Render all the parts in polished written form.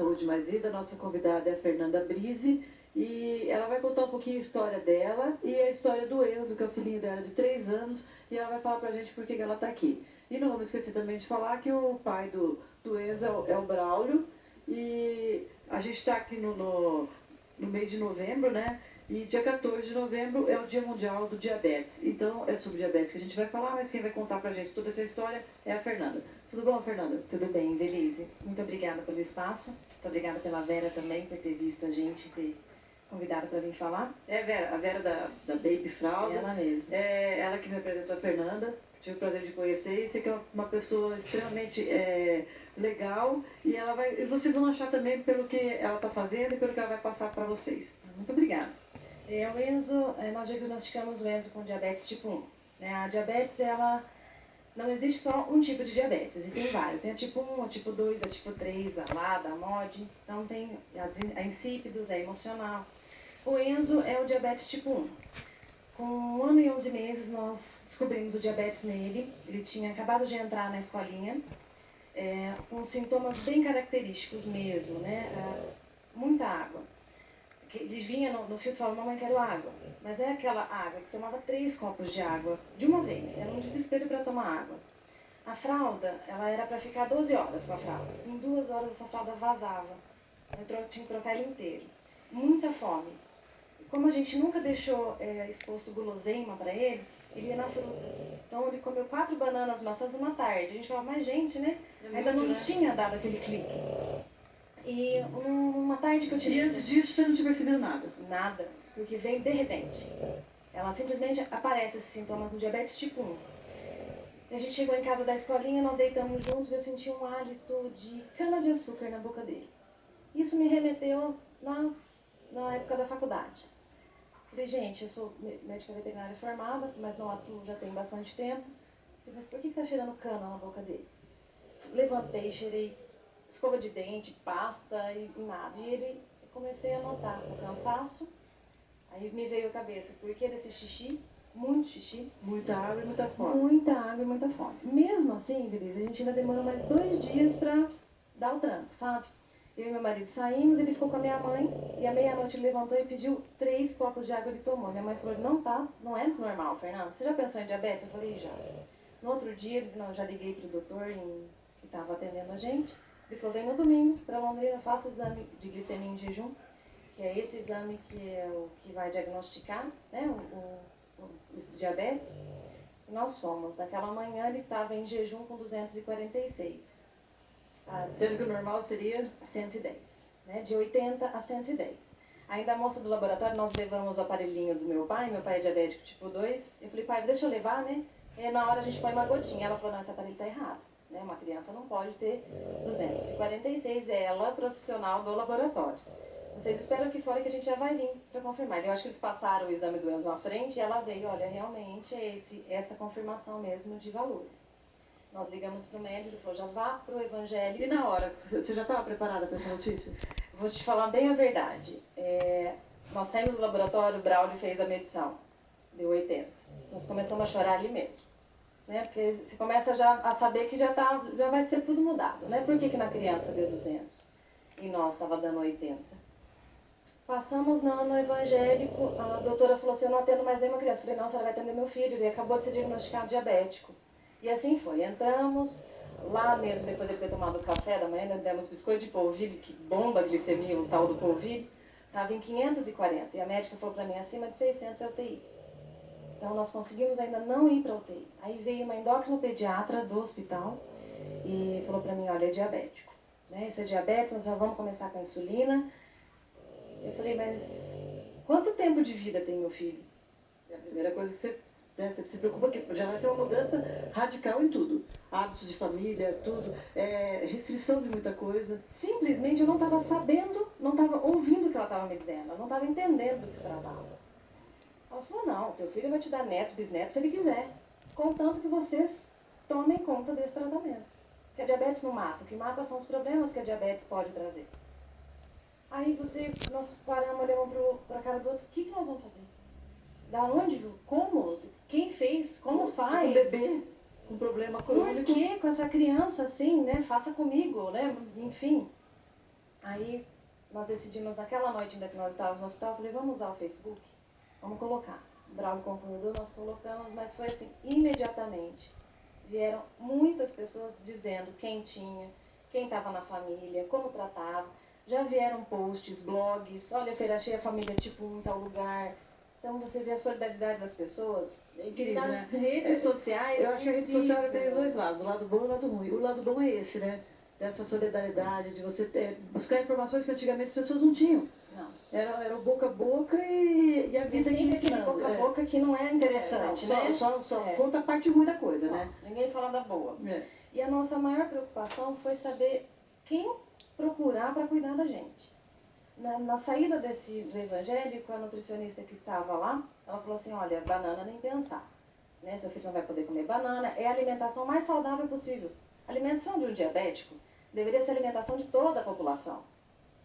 Saúde Mais Vida. A nossa convidada é a Fernanda Brise e ela vai contar um pouquinho a história dela e a história do Enzo, que é o filhinho dela de 3 anos, e ela vai falar pra gente por que ela tá aqui. E não vamos esquecer também de falar que o pai do Enzo é o Braulio, e a gente está aqui no mês de novembro, né? E dia 14 de novembro é o Dia Mundial do Diabetes. Então é sobre diabetes que a gente vai falar, mas quem vai contar pra gente toda essa história é a Fernanda. Tudo bom, Fernanda? Tudo bem, Belize. Muito obrigada pelo espaço. Muito obrigada pela Vera também por ter visto a gente, ter convidado para vir falar. É a Vera da Baby Fralda. Ela mesma. É ela que me apresentou a Fernanda. Tive o prazer de conhecer e sei que é uma pessoa extremamente legal. E vocês vão achar também pelo que ela está fazendo e pelo que ela vai passar para vocês. Muito obrigada. O Enzo, nós diagnosticamos o Enzo com diabetes tipo 1. A diabetes, ela não existe só um tipo de diabetes, existem vários. Tem a tipo 1, a tipo 2, a tipo 3, a LADA, a MOD. Então tem a insípidos, a emocional. O Enzo é o diabetes tipo 1. Com 1 ano e 11 meses nós descobrimos o diabetes nele. Ele tinha acabado de entrar na escolinha, com sintomas bem característicos mesmo, muita água. Ele vinha no filtro e falava, mamãe, quero água. Mas é aquela água que tomava 3 copos de água de uma vez. Era um desespero para tomar água. A fralda, ela era para ficar 12 horas com a fralda. Em 2 horas essa fralda vazava. Eu tinha que trocar ele inteiro. Muita fome. Como a gente nunca deixou exposto guloseima para ele, ele ia na fruta. Então ele comeu 4 bananas, maçãs uma tarde. A gente falava, mas gente, né? Ainda não tinha dado aquele clique. E uma tarde que eu tive... E antes disso você não tinha percebido nada? Nada, porque vem de repente. Ela simplesmente aparece esses sintomas no diabetes tipo 1. A gente chegou em casa da escolinha, nós deitamos juntos, eu senti um hálito de cana-de-açúcar na boca dele. Isso me remeteu na época da faculdade. Falei, gente, eu sou médica veterinária formada, mas não atuo já tem bastante tempo. Falei, mas por que tá cheirando cana na boca dele? Levantei, cheirei escova de dente, pasta e nada. E comecei a notar o cansaço. Aí me veio a cabeça, por que desse xixi? Muito xixi. Muita água e muita fome. Muita água e muita fome. Mesmo assim, beleza, a gente ainda demorou mais 2 dias pra dar o tranco, sabe? Eu e meu marido saímos, ele ficou com a minha mãe e à meia-noite ele levantou e pediu 3 copos de água, ele tomou. Minha mãe falou, não é normal, Fernando. Você já pensou em diabetes? Eu falei, já. No outro dia, eu já liguei pro doutor que estava atendendo a gente. Ele falou, vem no domingo para Londrina, faça o exame de glicemia em jejum, que é esse exame que é o que vai diagnosticar, o diabetes. E nós fomos. Naquela manhã ele estava em jejum com 246. Sendo que o normal seria? 110, de 80 a 110. Ainda a moça do laboratório, nós levamos o aparelhinho do meu pai é diabético tipo 2. Eu falei, pai, deixa eu levar, né? E na hora a gente põe uma gotinha. Ela falou, não, esse aparelho está errado. Uma criança não pode ter 246, é ela profissional do laboratório. Vocês esperam aqui fora que a gente já vai vir para confirmar. Eu acho que eles passaram o exame do Enzo à frente e ela veio, olha, realmente é essa confirmação mesmo de valores. Nós ligamos para o médico, ele falou, já vá para o evangélico. E na hora, você já estava preparada para essa notícia? Vou te falar bem a verdade. Nós saímos do laboratório, o Braulio fez a medição, deu 80. Nós começamos a chorar ali mesmo. Porque você começa já a saber que já vai ser tudo mudado. Por que na criança deu 200 e nós estava dando 80? Passamos no evangélico, a doutora falou assim, eu não atendo mais nenhuma criança. Eu falei, não, a senhora vai atender meu filho, ele acabou de ser diagnosticado diabético. E assim foi, entramos, lá mesmo, depois de ter tomado o café da manhã, demos biscoito de polvilho, que bomba a glicemia, o tal do polvilho, estava em 540. E a médica falou para mim, acima de 600 é UTI. Então, nós conseguimos ainda não ir para a UTI. Aí veio uma endocrinopediatra do hospital e falou para mim, olha, é diabético. Isso é diabetes, nós já vamos começar com a insulina. Eu falei, mas quanto tempo de vida tem meu filho? É a primeira coisa que você se preocupa, que já vai ser uma mudança radical em tudo. Hábitos de família, tudo. Restrição de muita coisa. Simplesmente eu não estava sabendo, não estava ouvindo o que ela estava me dizendo. Eu não estava entendendo do que se tratava. Ela falou, não, teu filho vai te dar neto, bisneto, se ele quiser. Contanto que vocês tomem conta desse tratamento. Que a diabetes não mata. O que mata são os problemas que a diabetes pode trazer. Aí nós paramos, olhamos para a cara do outro. O que nós vamos fazer? Da onde? Como? Quem fez? Como faz? Um bebê com problema crônico. Por que com essa criança assim, Faça comigo, Enfim. Aí nós decidimos, naquela noite ainda que nós estávamos no hospital, eu falei, vamos usar o Facebook? Vamos colocar. O Braulio concordou, nós colocamos, mas foi assim, imediatamente. Vieram muitas pessoas dizendo quem tinha, quem estava na família, como tratava. Já vieram posts, blogs, olha, Feira, achei a família tipo em tal lugar. Então você vê a solidariedade das pessoas. É incrível, nas né? redes sociais. Eu acho que a rede social tem dois lados, o lado bom e o lado ruim. O lado bom é esse, né? Dessa solidariedade, de você buscar informações que antigamente as pessoas não tinham. Não. Era o boca a boca e a vida sempre aquele ensinando. boca a boca que não é interessante, né? Só conta a parte ruim da coisa, Só. né? Ninguém fala da boa. É. E a nossa maior preocupação foi saber quem procurar para cuidar da gente. Na saída do evangélico, a nutricionista que estava lá, ela falou assim, olha, banana nem pensar. Né? Seu filho não vai poder comer banana. É a alimentação mais saudável possível. A alimentação de um diabético deveria ser a alimentação de toda a população.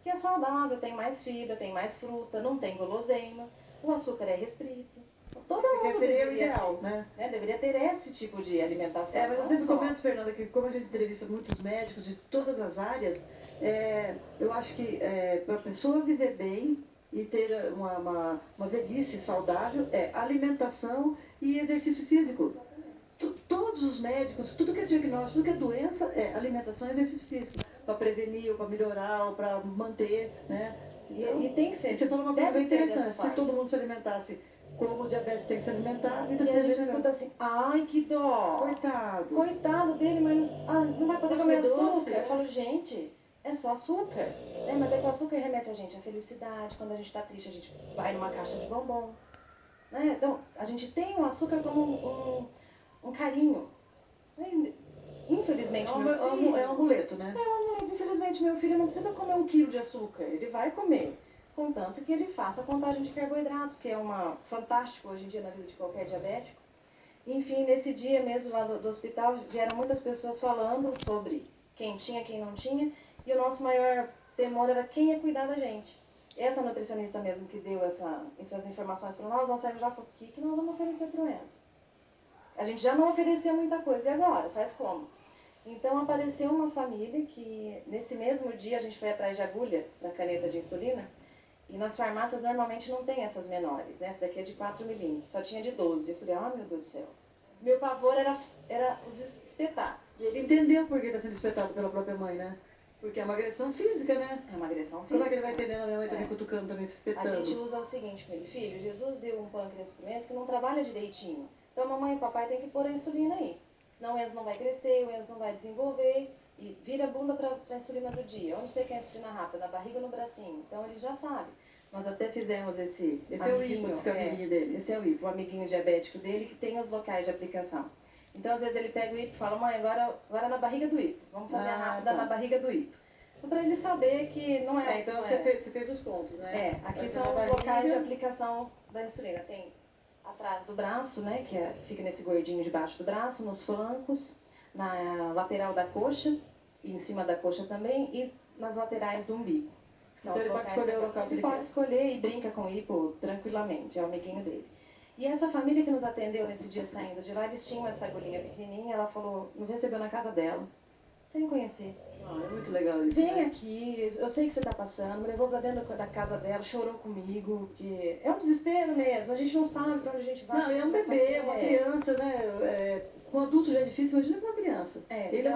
Que é saudável, tem mais fibra, tem mais fruta, não tem guloseima, o açúcar é restrito. Todo mundo seria o deveria ideal, ter, né? Deveria ter esse tipo de alimentação. Mas eu sempre comento, Fernanda, que como a gente entrevista muitos médicos de todas as áreas, eu acho que para a pessoa viver bem e ter uma velhice saudável, alimentação e exercício físico. Todos os médicos, tudo que é diagnóstico, tudo que é doença, alimentação e exercício físico. Para prevenir, ou para melhorar, ou para manter, né? Então, e tem que ser. Você falou uma coisa bem interessante, se todo mundo se alimentasse como o diabetes tem que se alimentar, a vida e a seria gente melhor. escuta assim, ai que dó. Coitado. Coitado dele, mas não vai poder comer doce, açúcar. Eu falo, gente, é só açúcar. Mas é que o açúcar remete a gente à felicidade. Quando a gente está triste, a gente vai numa caixa de bombom. Né? Então, a gente tem o açúcar como um carinho. Infelizmente, meu filho... É um amuleto, né? Infelizmente, meu filho não precisa comer 1 quilo de açúcar. Ele vai comer. Contanto que ele faça a contagem de carboidratos, que é fantástico hoje em dia na vida de qualquer diabético. Enfim, nesse dia mesmo lá do hospital, vieram muitas pessoas falando sobre quem tinha, quem não tinha. E o nosso maior temor era quem ia cuidar da gente. Essa nutricionista mesmo que deu essas informações para nós saímos já falou, o que nós vamos oferecer para o Enzo? A gente já não oferecia muita coisa, e agora? Faz como? Então apareceu uma família que, nesse mesmo dia, a gente foi atrás de agulha para caneta de insulina, e nas farmácias normalmente não tem essas menores, né? Essa daqui é de 4 milímetros, só tinha de 12. Eu falei, meu Deus do céu. Meu pavor era os espetar. E ele entendeu por que está sendo espetado pela própria mãe, né? Porque é uma agressão física, né? É uma agressão física. Como é que ele vai entendendo a minha mãe também cutucando, também espetando? A gente usa o seguinte com ele, filho, Jesus deu um pâncreas pro Enzo que não trabalha direitinho. Então a mamãe e o papai tem que pôr a insulina aí. Senão o Enzo não vai crescer, o Enzo não vai desenvolver e vira a bunda para a insulina do dia. Onde você quer a insulina rápida? Na barriga ou no bracinho? Então ele já sabe. Nós até fizemos esse é o IPO, esse é o amiguinho dele. Esse é o IPO, o amiguinho diabético dele que tem os locais de aplicação. Então às vezes ele pega o IPO e fala, mãe, agora na barriga do IPO. Vamos fazer a rápida na barriga do IPO. Então para ele saber que não é... então você fez os pontos, né? Aqui são os locais de aplicação da insulina. Tem atrás do braço, né, que fica nesse gordinho debaixo do braço, nos flancos, na lateral da coxa, e em cima da coxa também, e nas laterais do umbigo. Então ele pode escolher o local que ele pode escolher e brinca com o hipo tranquilamente, é o amiguinho dele. E essa família que nos atendeu nesse dia saindo de lá, eles tinham essa agulhinha pequenininha, ela falou, nos recebeu na casa dela, sem conhecer. É muito legal isso. Vem aqui, eu sei que você está passando, me levou para dentro da casa dela, chorou comigo, que é um desespero mesmo, a gente não sabe para onde a gente vai. Não, é um bebê, uma criança, né? Com adulto já é difícil, imagina com uma criança. Ele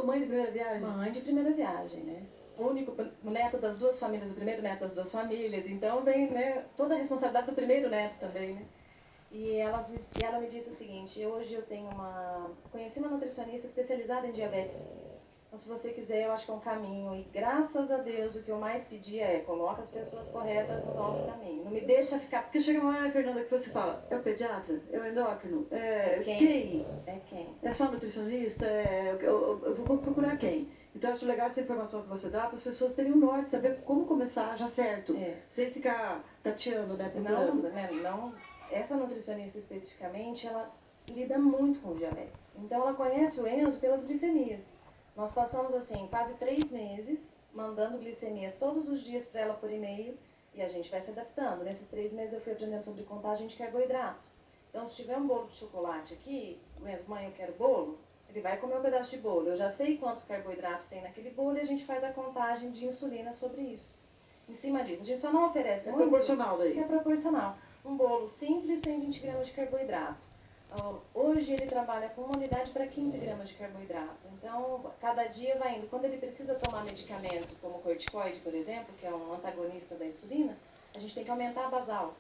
mãe de primeira viagem? Mãe de primeira viagem, né? O neto das duas famílias, o primeiro neto das duas famílias, então vem, né, toda a responsabilidade do primeiro neto também, né? E ela me disse o seguinte, hoje eu conheci uma nutricionista especializada em diabetes. Então, se você quiser, eu acho que é um caminho. E graças a Deus, o que eu mais pedia coloca as pessoas corretas no nosso caminho. Não me deixa ficar... Porque chega uma hora, Fernanda, que você fala, é o pediatra? É o endócrino? Quem? É só nutricionista? Eu vou procurar quem? Então, eu acho legal essa informação que você dá para as pessoas terem um norte, saber como começar já certo. Sem ficar tateando, né? Não, essa nutricionista especificamente, ela lida muito com diabetes. Então, ela conhece o Enzo pelas glicemias. Nós passamos, assim, quase 3 meses mandando glicemias todos os dias para ela por e-mail e a gente vai se adaptando. Nesses 3 meses eu fui aprendendo sobre contagem de carboidrato. Então, se tiver um bolo de chocolate aqui, o Enzo, mãe, eu quero bolo, Ele vai comer um pedaço de bolo. Eu já sei quanto carboidrato tem naquele bolo e a gente faz a contagem de insulina sobre isso. Em cima disso. A gente só não oferece muito. É proporcional daí? É proporcional. Um bolo simples tem 20 gramas de carboidrato. Hoje ele trabalha com uma unidade para 15 gramas de carboidrato. Então, cada dia vai indo. Quando ele precisa tomar medicamento, como o corticoide, por exemplo, que é um antagonista da insulina, a gente tem que aumentar a basal.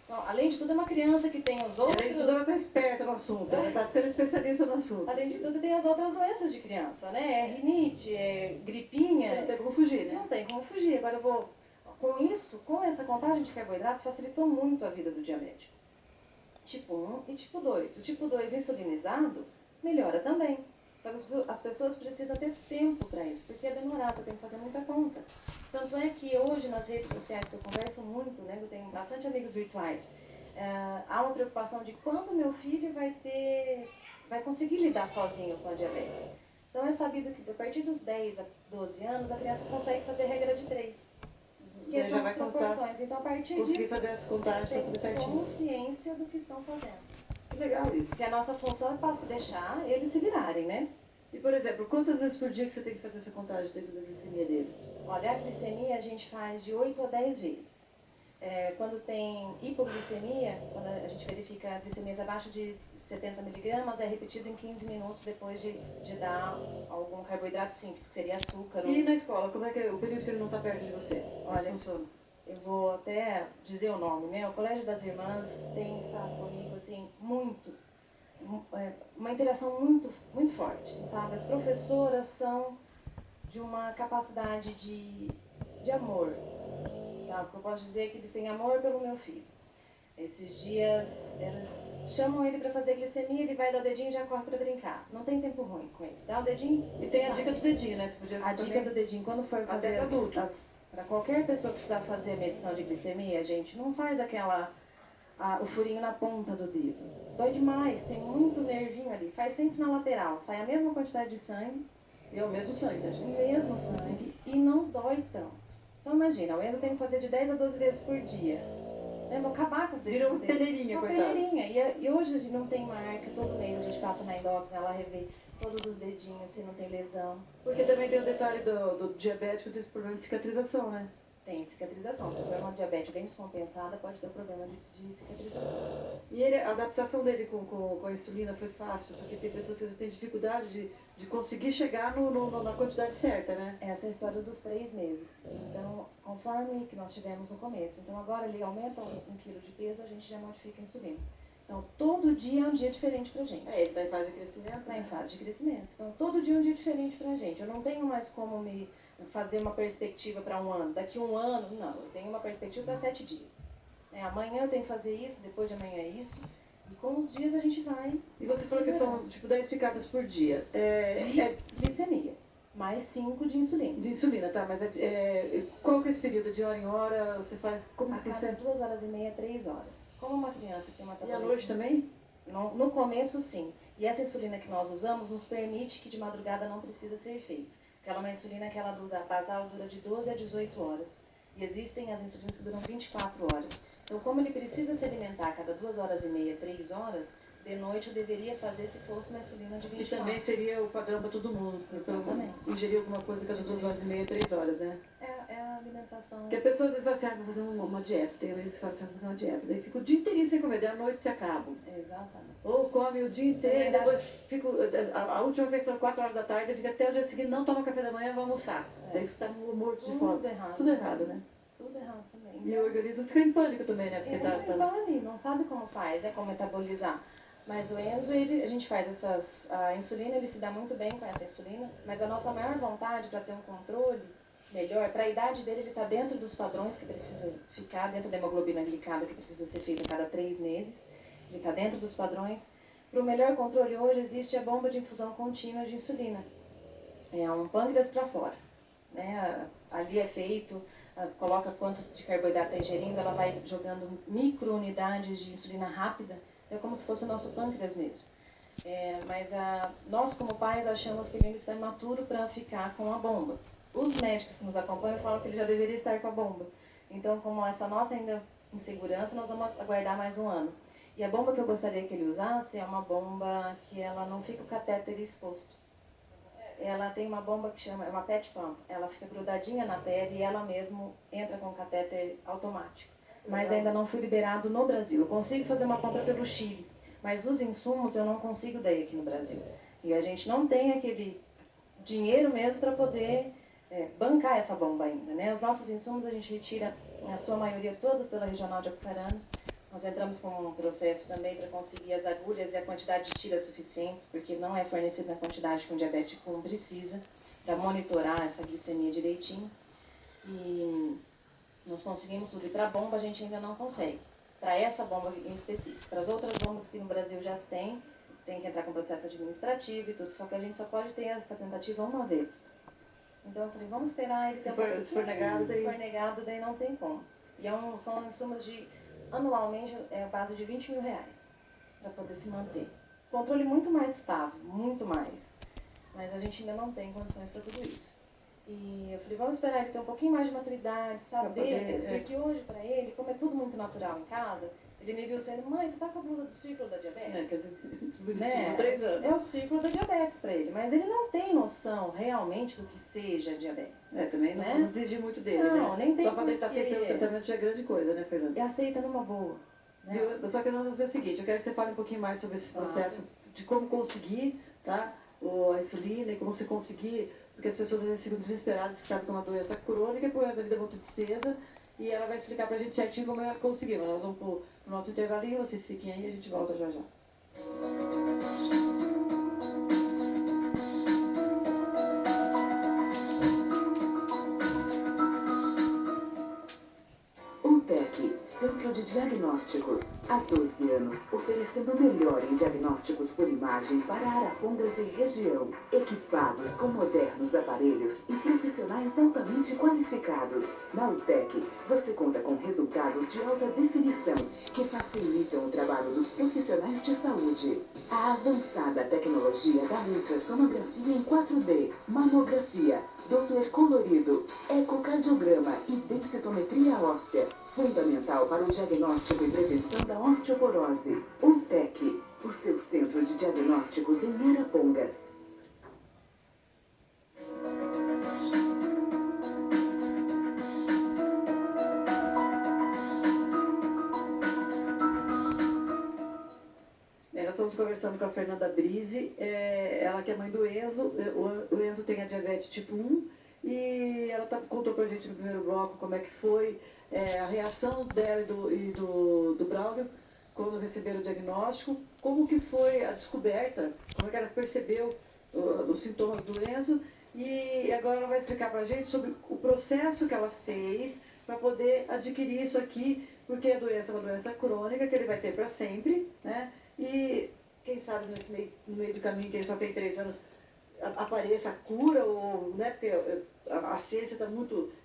Então, além de tudo, é uma criança que tem os outros... Além de tudo, ela está esperta no assunto, ela está ficando especialista no assunto. Além de tudo, tem as outras doenças de criança, né? É rinite, é gripinha. Não tem como fugir, né? Não tem como fugir. Agora eu vou... Com essa contagem de carboidratos, facilitou muito a vida do diabético. Tipo 1 e tipo 2. O tipo 2 insulinizado melhora também. Só que as pessoas precisam ter tempo para isso, porque é demorado, tem que fazer muita conta. Tanto é que hoje nas redes sociais que eu converso muito, né, eu tenho bastante amigos virtuais, há uma preocupação de quando meu filho vai conseguir lidar sozinho com a diabetes. Então é sabido que a partir dos 10 a 12 anos a criança consegue fazer regra de 3. Que são as proporções. Então a partir disso, conseguir fazer as contagens, tem certinho. consciência do que estão fazendo. Que legal isso. Que a nossa função é para se deixar eles se virarem, né? E, por exemplo, quantas vezes por dia que você tem que fazer essa contagem da glicemia dele? Olha, a glicemia a gente faz de 8 a 10 vezes. Quando tem hipoglicemia, quando a gente verifica glicemias abaixo de 70 miligramas, é repetido em 15 minutos depois de dar algum carboidrato simples, que seria açúcar. E na escola, como é que é o período que ele não está perto de você? Olha, funciona? Eu vou até dizer o nome, né? O Colégio das Irmãs tem estado comigo, assim, uma interação muito, muito forte, sabe? As professoras são de uma capacidade de amor, tá? Porque eu posso dizer que eles têm amor pelo meu filho. Esses dias, elas chamam ele para fazer glicemia, ele vai dar o dedinho e já corre para brincar. Não tem tempo ruim com ele. Dá o dedinho. E tem a dica do dedinho, né? Você podia A dica do dedinho, quando for fazer para qualquer pessoa precisar fazer a medição de glicemia, gente, não faz o furinho na ponta do dedo. Dói demais, tem muito nervinho ali. Faz sempre na lateral, sai a mesma quantidade de sangue. E é o mesmo sangue, né, gente? O mesmo sangue e não dói tanto. Então imagina, o Enzo tem que fazer de 10 a 12 vezes por dia. Vou acabar com os dedinhos. Virou uma peneirinha, coitada. Uma peneirinha. E hoje a gente não tem marca, todo mês a gente passa na endócrina, ela revê todos os dedinhos, se não tem lesão. Porque também tem o detalhe do diabético, tem esse problema de cicatrização, né? Tem cicatrização. Se for uma diabetes bem descompensada, pode ter problema de cicatrização. E a adaptação dele com a insulina foi fácil? Porque tem pessoas que às vezes têm dificuldade de conseguir chegar na quantidade certa, né? Essa é a história dos 3 meses. Então, conforme que nós tivemos no começo. Então, agora ele aumenta 1 quilo de peso, a gente já modifica a insulina. Então, todo dia é um dia diferente pra gente. Ele está em fase de crescimento? Está em fase de crescimento. Então, todo dia é um dia diferente pra gente. Eu não tenho mais como fazer uma perspectiva para um ano. Daqui 1 ano, não. Eu tenho uma perspectiva para 7 dias. Amanhã eu tenho que fazer isso, depois de amanhã é isso. E com os dias a gente vai... E você falou que são, tipo, 10 picadas por dia. De glicemia. Mais 5 de insulina. De insulina, tá. Mas qual que é esse período? De hora em hora? Você faz... Como a que cada 2 horas e meia, 3 horas. Como uma criança tem uma E à noite também? No começo, sim. E essa insulina que nós usamos nos permite que de madrugada não precisa ser feito. Porque ela é uma insulina que ela dura, a basal dura de 12 a 18 horas. E existem as insulinas que duram 24 horas. Então, como ele precisa se alimentar a cada 2 horas e meia, 3 horas, de noite eu deveria fazer se fosse uma insulina de 24. Que também seria o padrão para todo mundo. Exatamente. Então, ingerir alguma coisa cada 2 horas e meia, 3 horas, né? É a alimentação. Porque a pessoa às vezes fala assim, vou fazer uma dieta. Tem vezes que fala assim, vou fazer uma dieta. Daí fica o dia inteirinho sem comer, daí à noite se acaba. Exatamente. Ou come o dia inteiro, depois fica, a última refeição 4 horas da tarde, fica até o dia seguinte, não toma café da manhã, vai almoçar. Daí está morto de fome. Tudo errado. Tudo errado, né? Tudo errado também. E o organismo fica em pânico também, né? Porque Entra em pânico, não sabe como faz, como metabolizar. Mas o Enzo, a gente faz a insulina, ele se dá muito bem com essa insulina, mas a nossa maior vontade para ter um controle melhor, para a idade dele, ele está dentro dos padrões que precisa ficar, dentro da hemoglobina glicada que precisa ser feita a cada 3 meses, ele está dentro dos padrões. Para o melhor controle hoje existe a bomba de infusão contínua de insulina. É um pâncreas para fora. Né? Ali é feito, coloca quanto de carboidrato está ingerindo, ela vai jogando micro-unidades de insulina rápida, é como se fosse o nosso pâncreas mesmo. Mas nós, como pais, achamos que ele ainda está imaturo para ficar com a bomba. Os médicos que nos acompanham falam que ele já deveria estar com a bomba. Então, como essa nossa ainda insegurança, nós vamos aguardar mais 1 ano. E a bomba que eu gostaria que ele usasse é uma bomba que ela não fica o catéter exposto. Ela tem uma bomba que chama, é uma PET pump, ela fica grudadinha na pele e ela mesmo entra com o catéter automático. Mas ainda não foi liberado no Brasil. Eu consigo fazer uma compra pelo Chile, mas os insumos eu não consigo daí aqui no Brasil. E a gente não tem aquele dinheiro mesmo para poder bancar essa bomba ainda, né? Os nossos insumos a gente retira, a sua maioria todas pela Regional de Apucarana. Nós entramos com um processo também para conseguir as agulhas e a quantidade de tiras suficientes, porque não é fornecida na quantidade que um diabético 1 precisa, para monitorar essa glicemia direitinho. E nós conseguimos tudo. E para a bomba a gente ainda não consegue. Para essa bomba em específico. Para as outras bombas que no Brasil já se tem que entrar com processo administrativo e tudo, só que a gente só pode ter essa tentativa uma vez. Então eu falei, vamos esperar ele se for negado, se for negado, daí não tem como. E são insumos de, anualmente, a base de R$20 mil para poder se manter. Controle muito mais estável, muito mais. Mas a gente ainda não tem condições para tudo isso. E eu falei, vamos esperar ele ter um pouquinho mais de maturidade, saber, porque hoje para ele, como é tudo muito natural em casa, ele me viu sendo, mãe, você tá com a blusa do círculo da diabetes? Quer dizer, né? 3 anos. É o círculo da diabetes para ele, mas ele não tem noção realmente do que seja diabetes. Também não, não exigir muito dele, não, né? Nem tem só quando ele está aceitando o tratamento já é grande coisa, né, Fernanda? E aceita numa boa. Né? Só que eu vou dizer o seguinte, eu quero que você fale um pouquinho mais sobre esse processo de como conseguir, tá? A insulina e como você conseguir, porque as pessoas às vezes ficam desesperadas, que sabem que é uma doença crônica, que o resto da vida é muita despesa, e ela vai explicar pra gente certinho como ela conseguir. Mas nós vamos pro nosso intervalinho, vocês fiquem aí e a gente volta já já. UTEC, Centro de Diagnósticos. Há 12 anos, oferecendo o melhor em diagnósticos por imagem para Arapongas e região. Equipados com modernos aparelhos e profissionais altamente qualificados. Na UTEC, você conta com resultados de alta definição que facilitam o trabalho dos profissionais de saúde. A avançada tecnologia da ultrassonografia em 4D, mamografia, Doppler colorido, ecocardiograma e densitometria óssea, fundamental para o diagnóstico e prevenção da osteoporose. UTEC, o seu centro de diagnósticos em Arapongas. Nós estamos conversando com a Fernanda Brise, ela que é mãe do Enzo, o Enzo tem a diabetes tipo 1, e ela contou pra gente no primeiro bloco como é que foi a reação dela e do Braulio quando receberam o diagnóstico, como que foi a descoberta, como é que ela percebeu os sintomas do Enzo, e agora ela vai explicar pra gente sobre o processo que ela fez para poder adquirir isso aqui, porque a doença é uma doença crônica que ele vai ter para sempre, né? E quem sabe no meio do caminho, que ele só tem 3 anos, apareça a cura, ou, né, porque a ciência está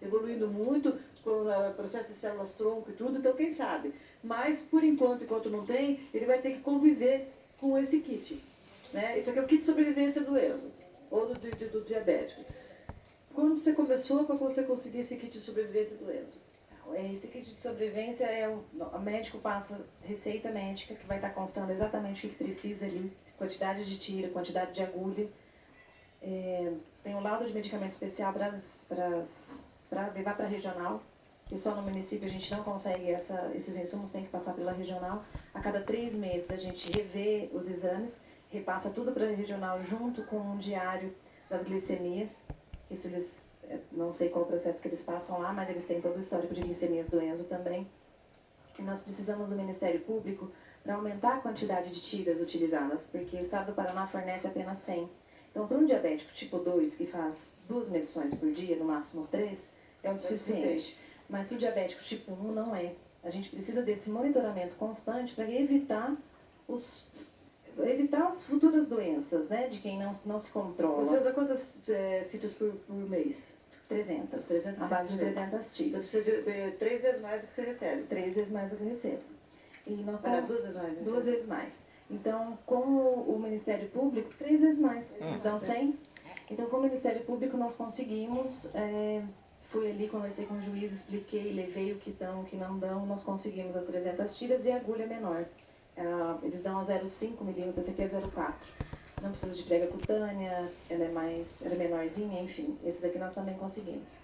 evoluindo muito, com o processo de células-tronco e tudo, então quem sabe. Mas, por enquanto, enquanto não tem, ele vai ter que conviver com esse kit. Né? Isso aqui é o kit de sobrevivência do Enzo, ou do diabético. Quando você começou para você conseguir esse kit de sobrevivência do Enzo? Esse kit de sobrevivência o médico passa receita médica que vai estar constando exatamente o que precisa ali, quantidade de tira, quantidade de agulha. Tem um laudo de medicamento especial para levar para a regional, que só no município a gente não consegue esses insumos, tem que passar pela regional. A cada 3 meses a gente revê os exames, repassa tudo para a regional junto com um diário das glicemias. Isso eles, não sei qual o processo que eles passam lá, mas eles têm todo o histórico de glicemias do Enzo também. E nós precisamos do Ministério Público para aumentar a quantidade de tiras utilizadas, porque o Estado do Paraná fornece apenas 100. Então, para um diabético tipo 2, que faz 2 medições por dia, no máximo 3, é o suficiente. Mas para o diabético tipo 1 não é. A gente precisa desse monitoramento constante para evitar as futuras doenças, né, de quem não se controla. Você usa quantas fitas por mês? 300. A base de 300 tiras. Então você precisa de 3 vezes mais do que você recebe? 3 vezes mais do que eu recebo. E não, 2 vezes mais? 2 vezes mais. Então, com o Ministério Público, 3 vezes mais. Eles dão 100. Então, com o Ministério Público, nós conseguimos... fui ali, conversei com o juiz, expliquei, levei o que dão, o que não dão. Nós conseguimos as 300 tiras e a agulha menor. Eles dão a 0,5 milímetros, esse aqui é 0,4. Não precisa de prega cutânea, ela é menorzinha, enfim. Esse daqui nós também conseguimos.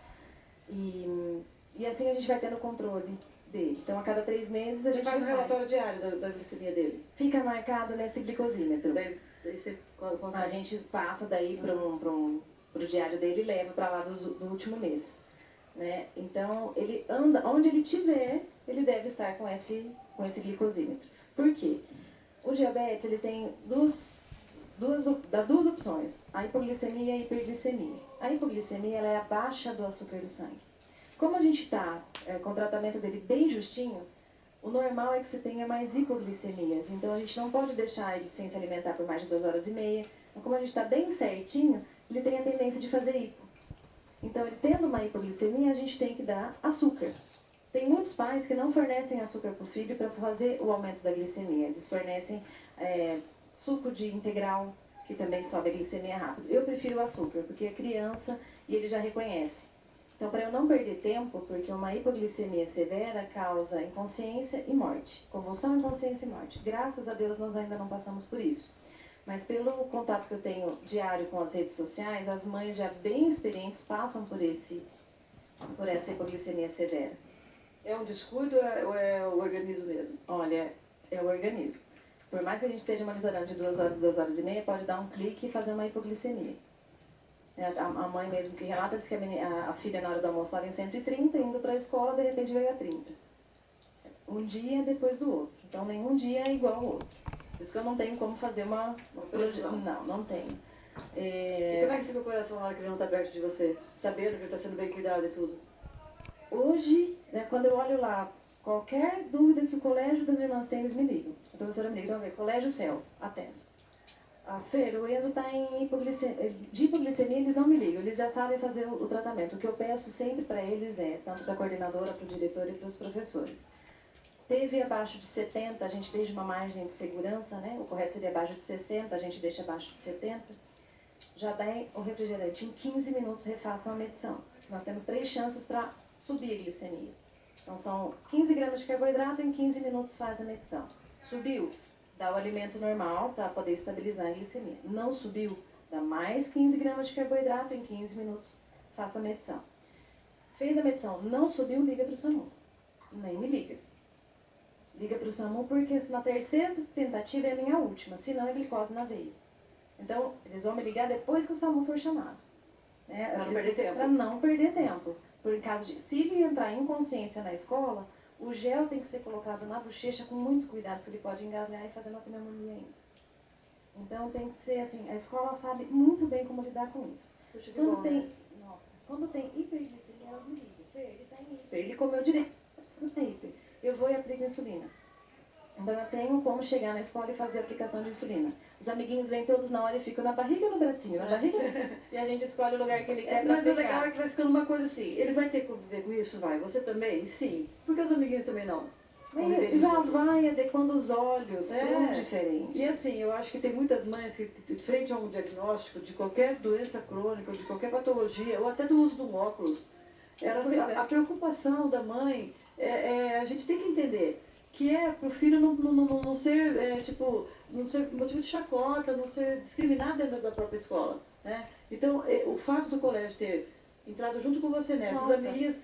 E assim a gente vai tendo controle dele. Então, a cada 3 meses a gente faz um relatório diário da glicemia dele. Fica marcado nesse glicosímetro. Daí você consegue. A gente passa daí pro diário dele e leva para lá do último mês. Né? Então, ele anda, onde ele estiver, ele deve estar com esse glicosímetro. Por quê? O diabetes, ele tem duas opções, a hipoglicemia e a hiperglicemia. A hipoglicemia, ela é a baixa do açúcar do sangue. Como a gente está com o tratamento dele bem justinho, o normal é que você tenha mais hipoglicemias. Então, a gente não pode deixar ele sem se alimentar por mais de 2 horas e meia. Então, como a gente está bem certinho, ele tem a tendência de fazer hipo. Então, ele tendo uma hipoglicemia, a gente tem que dar açúcar. Tem muitos pais que não fornecem açúcar para o filho para fazer o aumento da glicemia. Eles fornecem suco de integral, que também sobe a glicemia rápido. Eu prefiro o açúcar, porque é criança e ele já reconhece. Então, para eu não perder tempo, porque uma hipoglicemia severa causa inconsciência e morte. Convulsão, inconsciência e morte. Graças a Deus, nós ainda não passamos por isso. Mas pelo contato que eu tenho diário com as redes sociais, as mães já bem experientes passam por essa hipoglicemia severa. É um descuido ou é o organismo mesmo? Olha, é o organismo. Por mais que a gente esteja monitorando de 2 horas a 2 horas e meia, pode dar um clique e fazer uma hipoglicemia. A mãe mesmo que relata diz que a filha na hora do almoço estava em 130, indo para a escola, de repente veio a 30. Um dia depois do outro. Então, nenhum dia é igual ao outro. Por isso que eu não tenho como fazer uma projeção. Não tenho. E como é que fica o coração na hora que ele não está perto de você? Sabendo que ele está sendo bem cuidado e tudo? Hoje, né, quando eu olho lá, qualquer dúvida que o Colégio das Irmãs tem, eles me ligam. A professora me liga, então, Colégio Céu, atendo. Fer, o Enzo está em hipoglicemia. De hipoglicemia, eles não me ligam, eles já sabem fazer o tratamento. O que eu peço sempre para eles tanto para a coordenadora, para o diretor e para os professores. Teve abaixo de 70, a gente deixa uma margem de segurança, né? O correto seria abaixo de 60, a gente deixa abaixo de 70. Já dá o refrigerante. Em 15 minutos refaçam a medição. Nós temos 3 chances para subir a glicemia. Então, são 15 gramas de carboidrato, em 15 minutos faz a medição. Subiu, dá o alimento normal para poder estabilizar a glicemia. Não subiu, dá mais 15 gramas de carboidrato, em 15 minutos faça a medição. Fez a medição, não subiu, liga para o SAMU. Nem me liga. Liga para o SAMU porque na terceira tentativa é a minha última, senão é glicose na veia. Então, eles vão me ligar depois que o SAMU for chamado. Né? Para não perder tempo. Por caso de, se ele entrar em inconsciência na escola, o gel tem que ser colocado na bochecha com muito cuidado, porque ele pode engasgar e fazer uma pneumonia ainda. Então, tem que ser assim, a escola sabe muito bem como lidar com isso. Puxa, quando bom, tem, né? quando tem hiperglicemia, elas me ligam. Ele está em hiper, ele comeu direito, mas tem hiper. Eu vou e aplico insulina. Então, eu tenho como chegar na escola e fazer a aplicação de insulina. Os amiguinhos vêm todos na hora e ficam na barriga ou no bracinho? Na barriga. E a gente escolhe o lugar que ele quer pra Mas o aplicar. legal é que vai ficando uma coisa assim. Ele vai ter que conviver com isso? Vai. Você também? Sim. Porque os amiguinhos também não? E já vai adequando os olhos tudo diferente. E assim, eu acho que tem muitas mães que, frente a um diagnóstico de qualquer doença crônica, de qualquer patologia, ou até do uso do óculos, a preocupação da mãe, a gente tem que entender que é para o filho não ser, não ser motivo de chacota, não ser discriminado dentro da própria escola. Né? Então, o fato do colégio ter entrado junto com você nessa, os amiguinhos,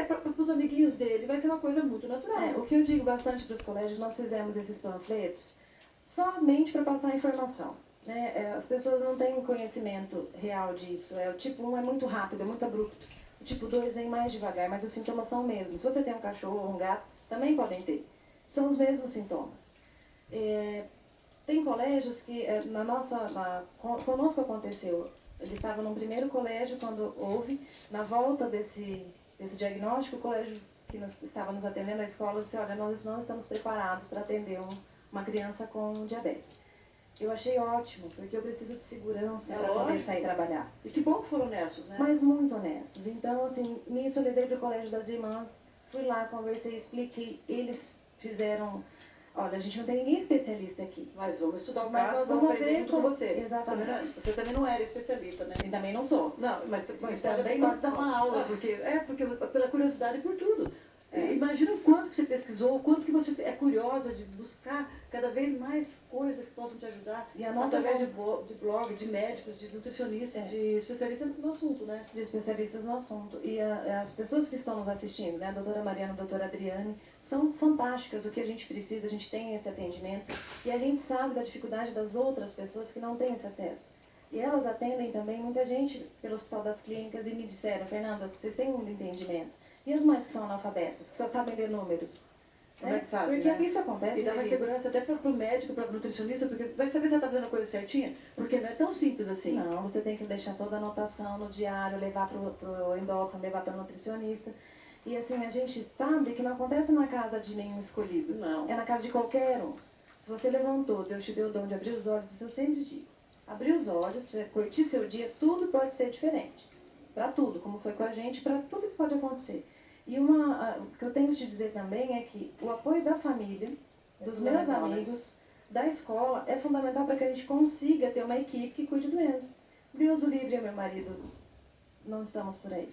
para os amiguinhos dele, vai ser uma coisa muito natural. O que eu digo bastante para os colégios, nós fizemos esses panfletos somente para passar informação. Né? As pessoas não têm conhecimento real disso. O tipo 1 é muito rápido, é muito abrupto. O tipo 2 vem mais devagar, mas os sintomas são os mesmos. Se você tem um cachorro ou um gato, também podem ter. São os mesmos sintomas. Tem colégios que, conosco aconteceu, eles estavam no primeiro colégio quando houve, na volta desse diagnóstico, o colégio que estava nos atendendo, a escola, disse, olha, nós não estamos preparados para atender uma criança com diabetes. Eu achei ótimo, porque eu preciso de segurança para poder sair trabalhar. E que bom que foram honestos, né? Mas muito honestos. Então, assim, nisso eu levei para o Colégio das Irmãs, fui lá, conversei, expliquei, eles fizeram... Olha, a gente não tem ninguém especialista aqui. Mas vamos estudar o Mas caso, nós vamos ver junto com você. Exatamente. Você também não era especialista, né? E também não sou. Não, mas também também pode dar uma aula, porque pela curiosidade e por tudo. Imagina o quanto que você pesquisou, o quanto que você é curiosa de buscar cada vez mais coisas que possam te ajudar. E a nossa através de blog, de médicos, de nutricionistas, de especialistas no assunto, né? De especialistas no assunto. E as pessoas que estão nos assistindo, né, a doutora Mariana, a doutora Adriane, são fantásticas. O que a gente precisa, a gente tem esse atendimento. E a gente sabe da dificuldade das outras pessoas que não têm esse acesso. E elas atendem também muita gente pelo Hospital das Clínicas e me disseram, Fernanda, vocês têm muito entendimento. E as mães que são analfabetas, que só sabem ler números? Como é que fazem, Porque né? isso acontece. E dá mais segurança até para o médico, para o nutricionista, porque vai saber se você está fazendo a coisa certinha, porque não é tão simples assim. Não, você tem que deixar toda a anotação no diário, levar para o endócrino, levar para o nutricionista. E assim, a gente sabe que não acontece na casa de nenhum escolhido. Não. É na casa de qualquer um. Se você levantou, Deus te deu o dom de abrir os olhos, eu sempre digo. Abrir os olhos, para curtir seu dia, tudo pode ser diferente. Para tudo, como foi com a gente, para tudo que pode acontecer. E o que eu tenho que te dizer também é que o apoio da família, dos meus amigos, da escola, é fundamental para que a gente consiga ter uma equipe que cuide do Enzo. Deus o livre, meu marido, não estamos por aí.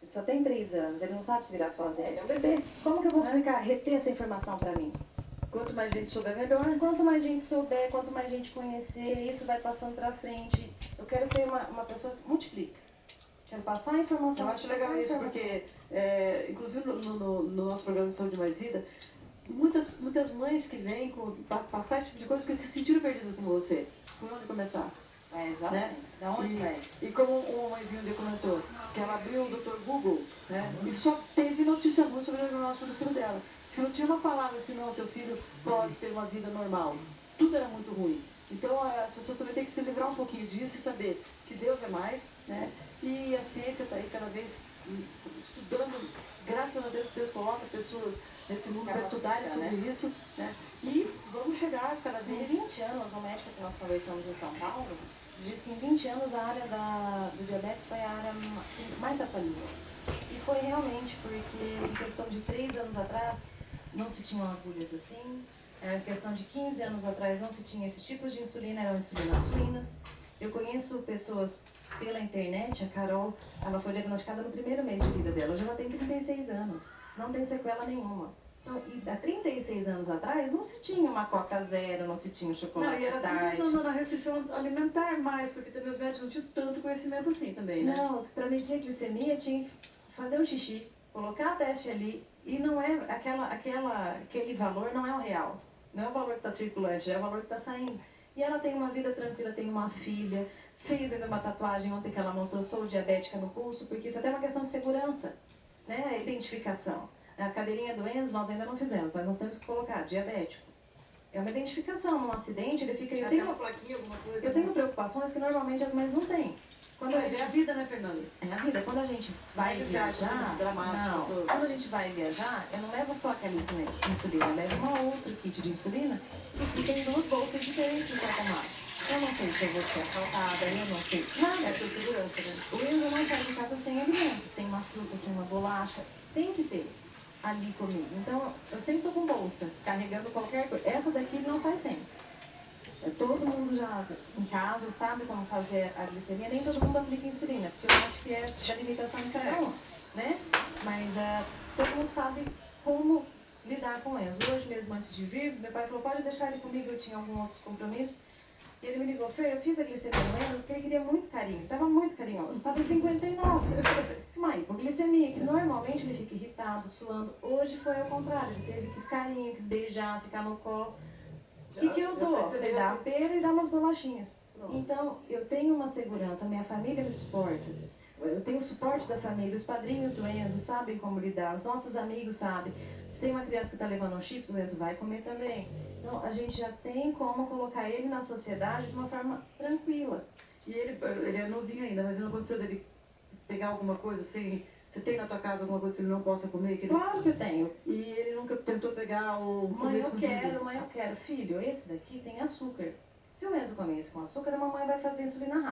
Ele só tem 3 anos, ele não sabe se virar sozinho, ele é um bebê. Como que eu vou reter essa informação para mim? Quanto mais gente souber, melhor. Quanto mais gente souber, quanto mais gente conhecer, isso vai passando para frente. Eu quero ser uma pessoa que multiplica. Quero passar a informação. Eu acho legal isso, porque, inclusive no nosso programa de Saúde Mais Vida, muitas mães que vêm passar esse tipo de coisa porque se sentiram perdidas com você. Por onde começar? Exatamente. Né? Da onde vai? E como uma mãezinha um dia comentou, que ela abriu o Dr. Google, né? E só teve notícia ruim sobre o diagnóstico do filho dela. Se não tinha uma palavra assim, não, teu filho pode ter uma vida normal. Tudo era muito ruim. Então as pessoas também têm que se livrar um pouquinho disso e saber que Deus é mais, né? E a ciência está aí cada vez estudando, graças a Deus, Deus coloca pessoas nesse mundo para estudarem sobre isso, né? E vamos chegar cada vez. Em 20 anos, o médico que nós conversamos em São Paulo diz que em 20 anos a área do diabetes foi a área que mais apaliou. E foi realmente porque em questão de 3 anos atrás não se tinham agulhas assim, em questão de 15 anos atrás não se tinha esse tipo de insulina, eram insulinas suínas. Eu conheço pessoas pela internet, a Carol, ela foi diagnosticada no primeiro mês de vida dela, hoje ela tem 36 anos, não tem sequela nenhuma. Então, e há 36 anos atrás não se tinha uma Coca Zero, não se tinha um chocolate Não, e era diet. tudo na restrição alimentar mais, porque também os médicos não tinham tanto conhecimento assim também, né? Não, para medir a glicemia tinha que fazer um xixi, colocar a teste ali, e não é aquele valor não é o real, não é o valor que está circulante, é o valor que está saindo. E ela tem uma vida tranquila, tem uma filha, fez ainda uma tatuagem ontem que ela mostrou, sou diabética no pulso, porque isso é até uma questão de segurança, né? A identificação. A cadeirinha do Enzo nós ainda não fizemos, mas nós temos que colocar diabético. É uma identificação, num acidente ele fica... Tem uma plaquinha, alguma coisa? Eu tenho preocupações que normalmente as mães não têm. Mas é a vida, né, Fernanda? É a vida. Quando a gente vai viajar, dramático, quando a gente vai viajar, eu não levo só aquela insulina, eu levo uma outra kit de insulina e tem 2 bolsas diferentes para tomar. Eu não sei se eu vou ser assaltada, eu não sei. Nada. É por segurança, né? O Enzo não sai de casa sem alimento, sem uma fruta, sem uma bolacha. Tem que ter ali comigo. Então, eu sempre tô com bolsa, carregando qualquer coisa. Essa daqui não sai sempre. Todo mundo já em casa sabe como fazer a glicemia, nem todo mundo aplica insulina, porque eu acho que é da limitação de cada um, né? Mas todo mundo sabe como lidar com isso. Hoje mesmo, antes de vir, meu pai falou, pode deixar ele comigo, eu tinha algum outro compromisso. E ele me ligou, Fer, eu fiz a glicemia no Enzo porque ele queria muito carinho, estava muito carinhoso, estava 59. Uma hipoglicemia, que normalmente ele fica irritado, suando. Hoje foi ao contrário, ele teve que quis carinho, quis beijar, ficar no colo. O que eu dou? Ele dá a pera e dá umas bolachinhas. Pronto. Então, eu tenho uma segurança, minha família me suporta. Eu tenho o suporte da família, os padrinhos do Enzo sabem como lidar, os nossos amigos sabem. Se tem uma criança que está levando um chips, o Enzo vai comer também. Então, a gente já tem como colocar ele na sociedade de uma forma tranquila. E ele é novinho ainda, mas não aconteceu dele pegar alguma coisa assim? Você tem na tua casa alguma coisa que ele não possa comer? Que ele... Claro que eu tenho. E ele nunca tentou pegar o... Mãe, eu quero. Filho, esse daqui tem açúcar. Se o Enzo comer esse com açúcar, a mamãe vai fazer insulina rápida.